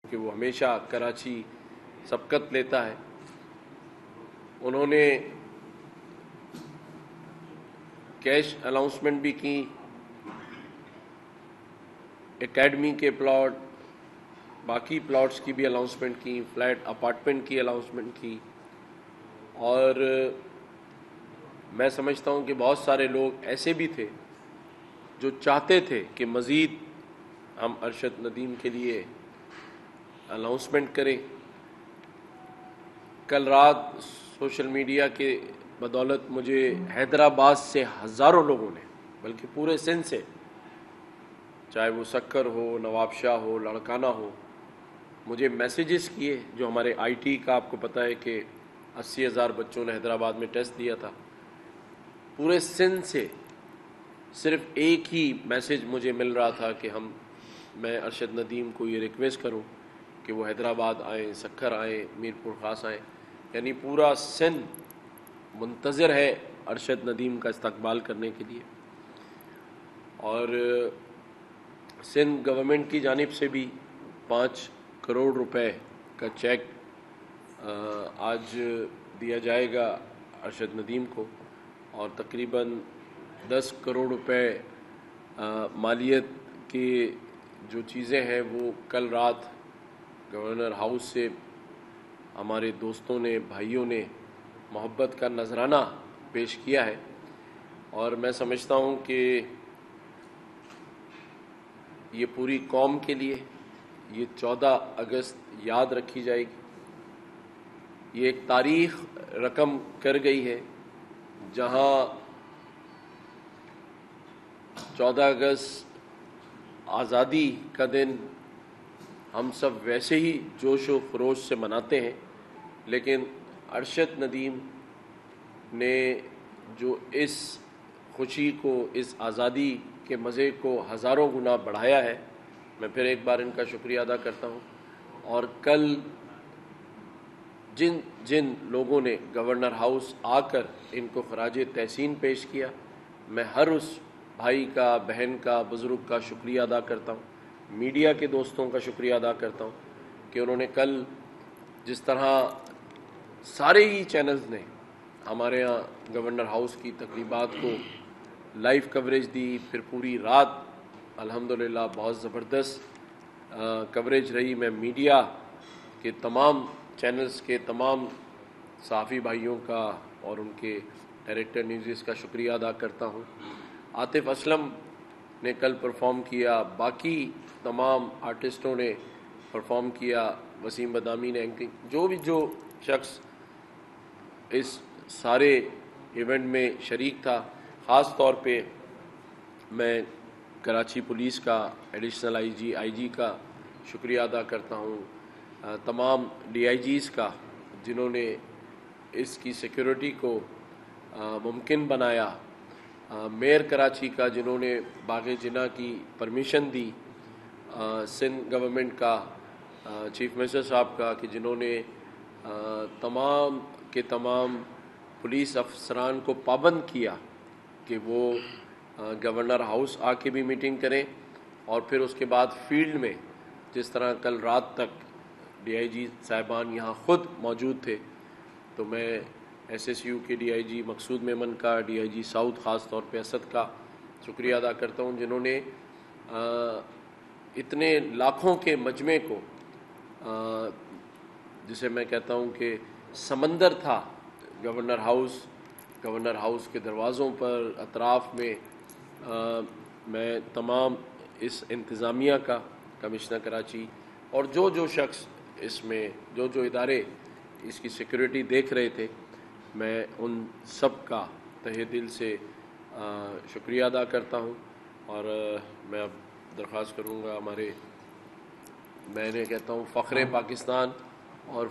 کہ وہ ہمیشہ کراچی سبقت لیتا ہے. انہوں نے کیش اناؤنسمنٹ بھی کی، اکیڈمی کے پلاٹ، باقی پلاٹس کی بھی اناؤنسمنٹ کی، فلیٹ اپارٹمنٹ کی اناؤنسمنٹ کی. اور میں سمجھتا ہوں کہ بہت سارے لوگ ایسے بھی تھے جو چاہتے تھے کہ مزید ہم ارشد ندیم کے لیے اناؤنسمنٹ کریں. کل رات سوشل میڈیا کے بدولت مجھے حیدرآباد سے ہزاروں لوگوں نے، بلکہ پورے سندھ سے، چاہے وہ سکر ہو، نواب شاہ ہو، لڑکانہ ہو، مجھے میسیجز کیے. جو ہمارے آئی ٹی کا آپ کو پتہ ہے کہ 80,000 بچوں نے حیدرآباد میں ٹیسٹ دیا تھا. پورے سندھ سے صرف ایک ہی میسیج مجھے مل رہا تھا کہ میں ارشد ندیم کو یہ ریکویسٹ کروں کہ وہ حیدرآباد آئیں، سکر آئیں، میر پور خاص آئیں. یعنی پورا سندھ منتظر ہے ارشد ندیم کا استقبال کرنے کے لیے. اور سندھ گورنمنٹ کی جانب سے بھی 5 کروڑ روپے کا چیک آج دیا جائے گا ارشد ندیم کو، اور تقریباً 10 کروڑ روپے مالیت کی جو چیزیں ہیں وہ کل رات گورنر ہاؤس سے ہمارے دوستوں نے، بھائیوں نے محبت کا نذرانہ پیش کیا ہے. اور میں سمجھتا ہوں کہ یہ پوری قوم کے لیے یہ 14 اگست یاد رکھی جائے گی. یہ ایک تاریخ رقم کر گئی ہے جہاں 14 اگست آزادی کا دن ہم سب ویسے ہی جوش و خروش سے مناتے ہیں، لیکن ارشد ندیم نے جو اس خوشی کو، اس آزادی کے مزے کو ہزاروں گنا بڑھایا ہے. میں پھر ایک بار ان کا شکریہ ادا کرتا ہوں. اور کل جن لوگوں نے گورنر ہاؤس آ کر ان کو خراج تحسین پیش کیا، میں ہر اس بھائی کا، بہن کا، بزرگ کا شکریہ ادا کرتا ہوں. میڈیا کے دوستوں کا شکریہ ادا کرتا ہوں کہ انہوں نے کل جس طرح سارے ہی چینلز نے ہمارے ہاں گورنر ہاؤس کی تقریبات کو لائیو کوریج دی. پھر پوری رات الحمدللہ بہت زبردست کوریج رہی. میں میڈیا کے تمام چینلز کے تمام صحافی بھائیوں کا اور ان کے ڈائریکٹر نیوزز کا شکریہ ادا کرتا ہوں. عاطف اسلم نے کل پرفارم کیا، باقی تمام آرٹسٹوں نے پرفارم کیا، وسیم بدامی نے اینکرنگ، جو شخص اس سارے ایونٹ میں شریک تھا. خاص طور پہ میں کراچی پولیس کا ایڈیشنل آئی جی کا شکریہ ادا کرتا ہوں، تمام ڈی آئی جیز کا جنہوں نے اس کی سیکیورٹی کو ممکن بنایا، میئر کراچی کا جنہوں نے باغ جناح کی پرمیشن دی، سندھ گورنمنٹ کا چیف منسٹر صاحب کا کہ جنہوں نے تمام کے تمام پولیس افسران کو پابند کیا کہ وہ گورنر ہاؤس آ کے بھی میٹنگ کریں، اور پھر اس کے بعد فیلڈ میں جس طرح کل رات تک ڈی آئی جی صاحبان یہاں خود موجود تھے. تو میں ایس ایس یو کے ڈی آئی جی مقصود میمن کا، ڈی آئی جی ساؤتھ خاص طور پہ اسد کا شکریہ ادا کرتا ہوں، جنہوں نے اتنے لاکھوں کے مجمع کو، جسے میں کہتا ہوں کہ سمندر تھا گورنر ہاؤس کے دروازوں پر، اطراف میں، میں تمام اس انتظامیہ کا، کمشنر کراچی اور جو شخص اس میں، جو ادارے اس کی سیکیورٹی دیکھ رہے تھے، میں ان سب کا تہہ دل سے شکریہ ادا کرتا ہوں. اور میں اب درخواست کروں گا میں نے کہتا ہوں فخر پاکستان اور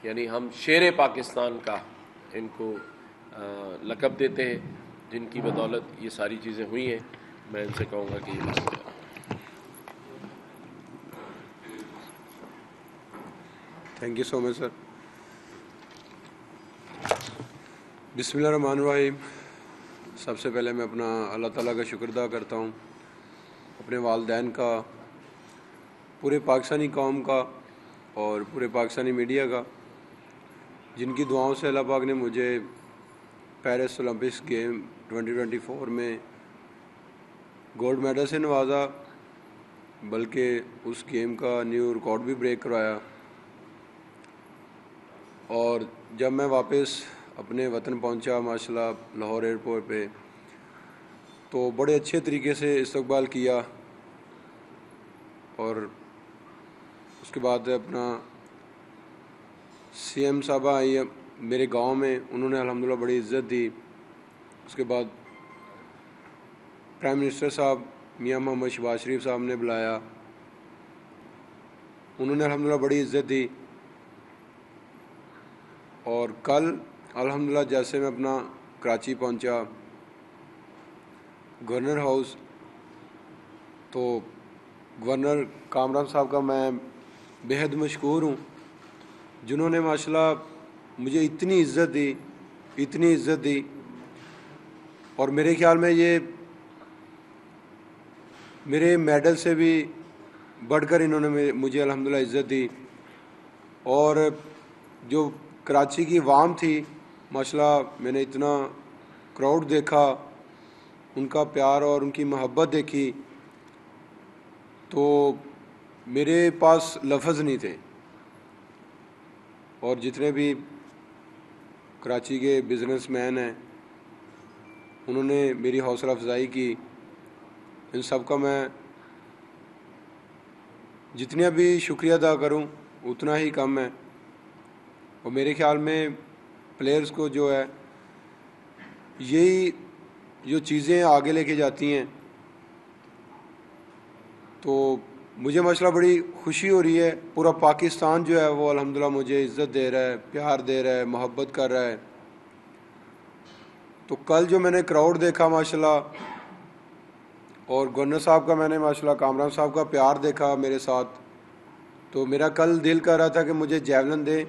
یعنی ہم شیر پاکستان کا ان کو لقب دیتے ہیں، جن کی بدولت یہ ساری چیزیں ہوئی ہیں. میں ان سے کہوں گا کہ یہ تھینک یو سو مچ سر. بسم اللہ الرحمن الرحیم. سب سے پہلے میں اپنا اللہ تعالیٰ کا شکر ادا کرتا ہوں، اپنے والدین کا پورے پاکستانی قوم کا اور پورے پاکستانی میڈیا کا، جن کی دعاؤں سے اللہ پاک نے مجھے پیرس اولمپکس گیم 2024 میں گولڈ میڈل سے نوازا، بلکہ اس گیم کا نیو ریکارڈ بھی بریک کروایا۔ اور جب میں واپس اپنے وطن پہنچا ماشاءاللہ لاہور ایئرپورٹ پہ، تو بڑے اچھے طریقے سے استقبال کیا، اور اس کے بعد اپنا سی ایم صاحبہ آئی میرے گاؤں میں، انہوں نے الحمدللہ بڑی عزت دی۔ اس کے بعد پرائم منسٹر صاحب میاں محمد شہباز شریف صاحب نے بلایا، انہوں نے الحمدللہ بڑی عزت دی۔ اور کل الحمدللہ جیسے میں اپنا کراچی پہنچا گورنر ہاؤس، تو گورنر کامران صاحب کا میں بےحد مشکور ہوں، جنہوں نے ماشاءاللہ مجھے اتنی عزت دی، اور میرے خیال میں یہ میرے میڈل سے بھی بڑھ کر انہوں نے مجھے الحمدللہ عزت دی۔ اور جو کراچی کی عوام تھی ماشاءاللہ، میں نے اتنا کراؤڈ دیکھا، ان کا پیار اور ان کی محبت دیکھی، تو میرے پاس لفظ نہیں تھے۔ اور جتنے بھی کراچی کے بزنس مین ہیں، انہوں نے میری حوصلہ افزائی کی، ان سب کا میں جتنا بھی شکریہ ادا کروں اتنا ہی کم ہے۔ اور میرے خیال میں پلیئرز کو جو ہے یہی جو چیزیں آگے لے کے جاتی ہیں، تو مجھے ماشاءاللہ بڑی خوشی ہو رہی ہے۔ پورا پاکستان جو ہے وہ الحمدللہ مجھے عزت دے رہا ہے، پیار دے رہا ہے، محبت کر رہا ہے۔ تو کل جو میں نے کراؤڈ دیکھا ماشاءاللہ، اور گورنر صاحب کا میں نے ماشاءاللہ کامران صاحب کا پیار دیکھا میرے ساتھ، تو میرا کل دل کر رہا تھا کہ مجھے جیولن دے،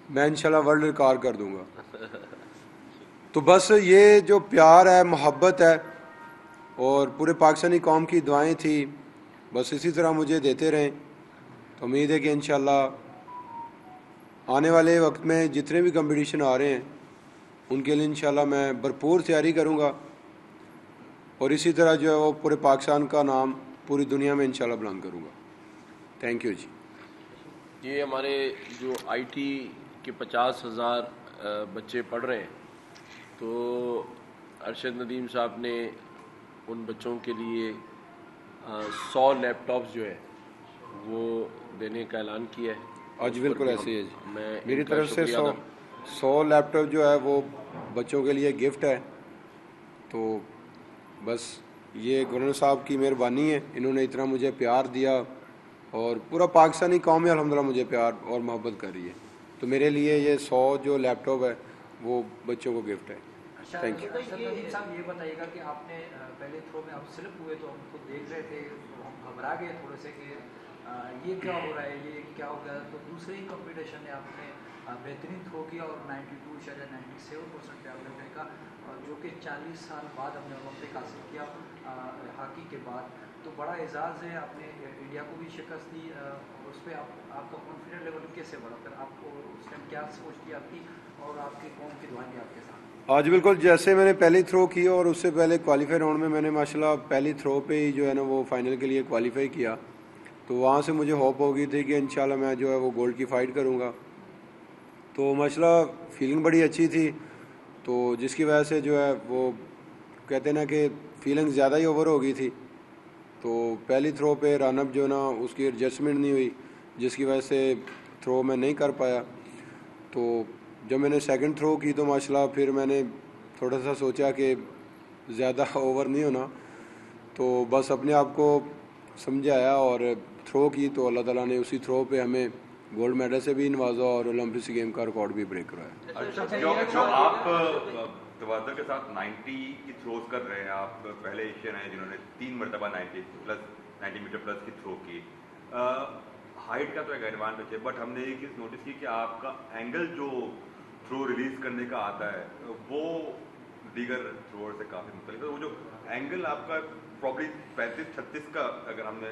میں انشاءاللہ ورلڈ ریکارڈ کر دوں گا۔ تو بس یہ جو پیار ہے، محبت ہے، اور پورے پاکستانی قوم کی دعائیں تھی، بس اسی طرح مجھے دیتے رہیں۔ تو امید ہے کہ انشاءاللہ آنے والے وقت میں جتنے بھی کمپٹیشن آ رہے ہیں ان کے لیے انشاءاللہ میں بھرپور تیاری کروں گا، اور اسی طرح جو ہے وہ پورے پاکستان کا نام پوری دنیا میں انشاءاللہ بلند کروں گا۔ تھینک یو جی۔ یہ ہمارے جو آئی ٹی کے 50,000 بچے پڑھ رہے ہیں، تو ارشد ندیم صاحب نے ان بچوں کے لیے 100 لیپ ٹاپس جو ہے وہ دینے کا اعلان کیا ہے۔ آج بالکل ایسے ہی ہے جی، میں میری طرف سے 100 لیپ ٹاپ جو ہے وہ بچوں کے لیے گفٹ ہے۔ تو بس یہ گورنر صاحب کی مہربانی ہے، انہوں نے اتنا مجھے پیار دیا، اور پورا پاکستانی قوم الحمدللہ مجھے پیار اور محبت کر رہی ہے، تو میرے لیے یہ 100 جو لیپ ٹاپ ہے وہ بچوں کو گفٹ ہے۔ Thank you. ندیم صاحب یہ بتائیے گا کہ آپ نے پہلے تھرو میں آپ سلپ ہوئے تو ہم کو دیکھ رہے تھے، ہم گھبرا گئے تھوڑے سے کہ یہ کیا ہو رہا ہے، یہ کیا ہو گیا، تو دوسرے ہی کمپٹیشن میں آپ نے بہترین تھرو کیا اور 92.97% پہ آپ نے پھینکا، جو کہ 40 سال بعد ہم نے اولمپک حاصل کیا ہاکی کے بعد، تو بڑا اعزاز ہے۔ آپ نے انڈیا کو بھی شکست دی، اور اس پہ آپ کا کانفیڈنٹ لیول کیسے بڑھا، پھر آپ کو اس ٹائم کیا سوچ تھی آپ کی، اور آپ کی قوم کی دعائیں بھی آپ کے ساتھ؟ آج بالکل جیسے میں نے پہلی تھرو کی، اور اس سے پہلے کوالیفائی راؤنڈ میں نے ماشاءاللہ پہلی تھرو پہ ہی جو ہے نا وہ فائنل کے لیے کوالیفائی کیا، تو وہاں سے مجھے ہوپ ہو گئی تھی کہ انشاءاللہ میں جو ہے وہ گولڈ کی فائٹ کروں گا۔ تو ماشاءاللہ فیلنگ بڑی اچھی تھی، تو جس کی وجہ سے جو ہے وہ کہتے ہیں نا کہ فیلنگ زیادہ ہی اوور ہو گئی تھی، تو پہلی تھرو پہ رن اپ جو نا اس کی ایڈجسٹمنٹ نہیں ہوئی، جس کی وجہ سے تھرو میں نہیں کر پایا۔ تو جب میں نے سیکنڈ تھرو کی تو ماشاءاللہ پھر میں نے تھوڑا سا سوچا کہ زیادہ اوور نہیں ہونا، تو بس اپنے آپ کو سمجھایا اور تھرو کی، تو اللہ تعالیٰ نے اسی تھرو پہ ہمیں گولڈ میڈل سے بھی نوازا اور اولمپکس گیم کا ریکارڈ بھی بریک کرایا۔ جو آپ توازن کے ساتھ 90 کی تھروز کر رہے ہیں، آپ پہلے ایشین ہیں جنہوں نے 3 مرتبہ 90 میٹر پلس کی تھرو کی۔ ہائٹ کا تو ایک ایڈوانٹیج ہے، بٹ ہم نے یہ چیز نوٹس کی کہ آپ کا اینگل جو تھرو ریلیز کرنے کا آتا ہے وہ دیگر تھروور سے کافی مختلف ہے۔ وہ جو اینگل آپ کا پرابلی 35-36 کا اگر ہم نے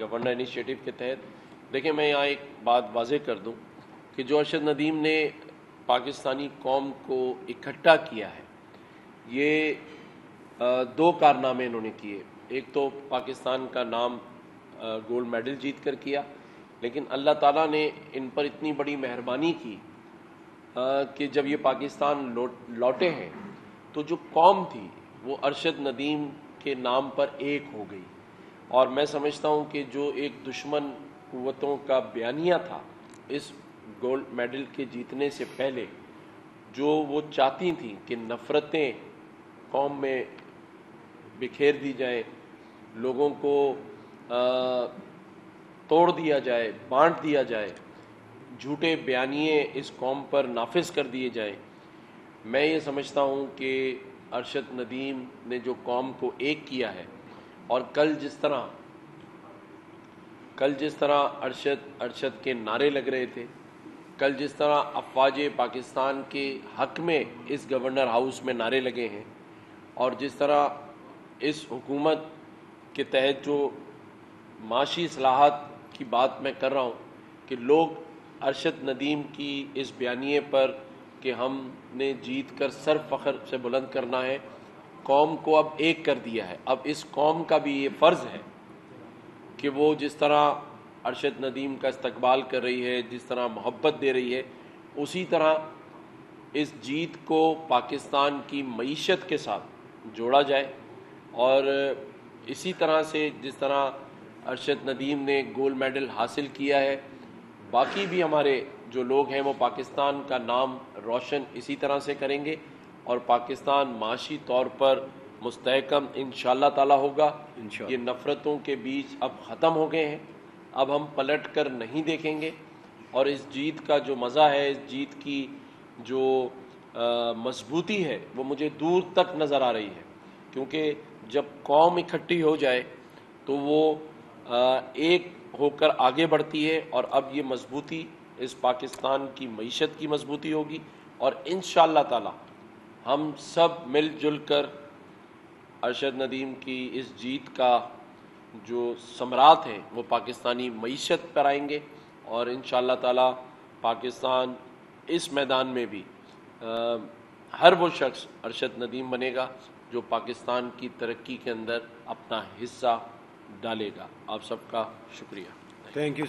گورنر انیشیٹو کے تحت. دیکھیں میں یہاں ایک بات واضح کر دوں کہ جو ارشد ندیم نے پاکستانی قوم کو اکٹھا کیا ہے، یہ دو کارنامے انہوں نے کیے. ایک تو پاکستان کا نام گولڈ میڈل جیت کر کیا، لیکن اللہ تعالیٰ نے ان پر اتنی بڑی مہربانی کی کہ جب یہ پاکستان لوٹے ہیں تو جو قوم تھی وہ ارشد ندیم کے نام پر ایک ہو گئی. اور میں سمجھتا ہوں کہ جو ایک دشمن قوتوں کا بیانیہ تھا اس گولڈ میڈل کے جیتنے سے پہلے، جو وہ چاہتی تھیں کہ نفرتیں قوم میں بکھیر دی جائیں، لوگوں کو توڑ دیا جائے، بانٹ دیا جائے، جھوٹے بیانیے اس قوم پر نافذ کر دیے جائیں، میں یہ سمجھتا ہوں کہ ارشد ندیم نے جو قوم کو ایک کیا ہے، اور کل جس طرح ارشد کے نعرے لگ رہے تھے، کل جس طرح افواج پاکستان کے حق میں اس گورنر ہاؤس میں نعرے لگے ہیں، اور جس طرح اس حکومت کے تحت جو معاشی اصلاحات کی بات میں کر رہا ہوں کہ لوگ ارشد ندیم کی اس بیانیے پر کہ ہم نے جیت کر سر فخر سے بلند کرنا ہے، قوم کو اب ایک کر دیا ہے. اب اس قوم کا بھی یہ فرض ہے کہ وہ جس طرح ارشد ندیم کا استقبال کر رہی ہے، جس طرح محبت دے رہی ہے، اسی طرح اس جیت کو پاکستان کی معیشت کے ساتھ جوڑا جائے. اور اسی طرح سے جس طرح ارشد ندیم نے گولڈ میڈل حاصل کیا ہے، باقی بھی ہمارے جو لوگ ہیں وہ پاکستان کا نام روشن اسی طرح سے کریں گے، اور پاکستان معاشی طور پر مستحکم انشاءاللہ تعالی ہوگا. یہ نفرتوں کے بیچ اب ختم ہو گئے ہیں، اب ہم پلٹ کر نہیں دیکھیں گے. اور اس جیت کا جو مزہ ہے، اس جیت کی جو مضبوطی ہے، وہ مجھے دور تک نظر آ رہی ہے. کیونکہ جب قوم اکٹھی ہو جائے تو وہ ایک ہو کر آگے بڑھتی ہے، اور اب یہ مضبوطی اس پاکستان کی معیشت کی مضبوطی ہوگی. اور انشاءاللہ تعالی ہم سب مل جل کر ارشد ندیم کی اس جیت کا جو ثمرات ہیں وہ پاکستانی معیشت پر آئیں گے. اور انشاءاللہ تعالی پاکستان اس میدان میں بھی ہر وہ شخص ارشد ندیم بنے گا جو پاکستان کی ترقی کے اندر اپنا حصہ ڈالے گا. آپ سب کا شکریہ. Thank you.